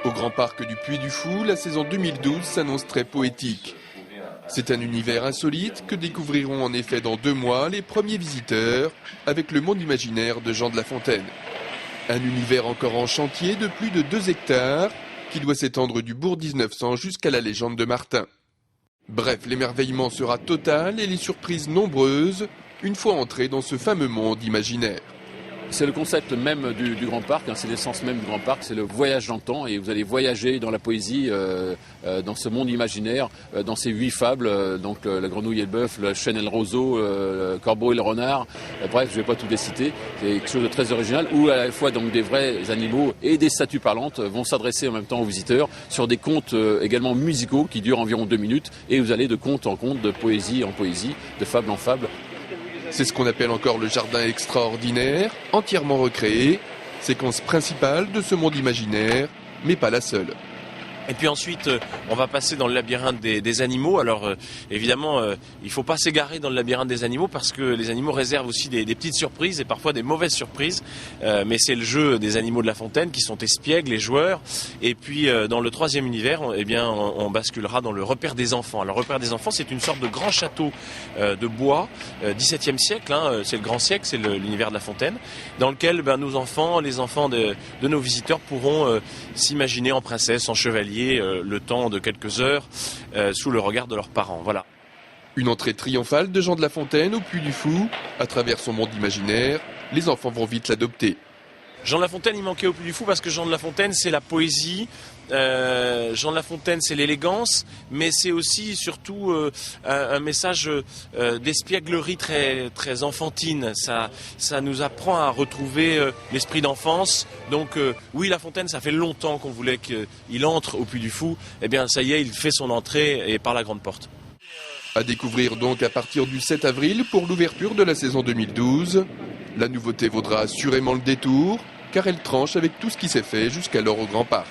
Au Grand Parc du Puy du Fou, la saison 2012 s'annonce très poétique. C'est un univers insolite que découvriront en effet dans 2 mois les premiers visiteurs avec le monde imaginaire de Jean de La Fontaine. Un univers encore en chantier de plus de 2 hectares qui doit s'étendre du bourg 1900 jusqu'à la légende de Martin. Bref, l'émerveillement sera total et les surprises nombreuses une fois entrés dans ce fameux monde imaginaire. C'est le concept même du Grand Parc, hein, c'est l'essence même du Grand Parc, c'est le voyage dans le temps et vous allez voyager dans la poésie, dans ce monde imaginaire, dans ces 8 fables, donc la grenouille et le bœuf, le chêne et le roseau, le corbeau et le renard, bref, je ne vais pas tout les citer, c'est quelque chose de très original où à la fois donc, des vrais animaux et des statues parlantes vont s'adresser en même temps aux visiteurs sur des contes également musicaux qui durent environ 2 minutes et vous allez de conte en conte, de poésie en poésie, de fable en fable. C'est ce qu'on appelle encore le jardin extraordinaire, entièrement recréé, séquence principale de ce monde imaginaire, mais pas la seule. Et puis ensuite, on va passer dans le labyrinthe des animaux. Alors évidemment, il faut pas s'égarer dans le labyrinthe des animaux parce que les animaux réservent aussi des petites surprises et parfois des mauvaises surprises. Mais c'est le jeu des animaux de La Fontaine qui sont espiègles, les joueurs. Et puis dans le 3e univers, eh bien, on basculera dans le repère des enfants. Alors le repère des enfants, c'est une sorte de grand château de bois, 17e siècle. Hein, c'est le grand siècle, c'est l'univers de La Fontaine, dans lequel nos enfants, les enfants de nos visiteurs pourront s'imaginer en princesse, en chevalier, le temps de quelques heures sous le regard de leurs parents. Voilà. Une entrée triomphale de Jean de La Fontaine au Puy du Fou. À travers son monde imaginaire, les enfants vont vite l'adopter. Jean de La Fontaine, il manquait au Puy du Fou parce que Jean de La Fontaine, c'est la poésie. Jean de La Fontaine, c'est l'élégance, mais c'est aussi surtout un message d'espièglerie très, très enfantine. Ça nous apprend à retrouver l'esprit d'enfance. Donc oui, La Fontaine, ça fait longtemps qu'on voulait qu'il entre au Puy du Fou. Eh bien, ça y est, il fait son entrée et par la grande porte. À découvrir donc à partir du 7 avril pour l'ouverture de la saison 2012. La nouveauté vaudra assurément le détour, car elle tranche avec tout ce qui s'est fait jusqu'alors au Grand Parc.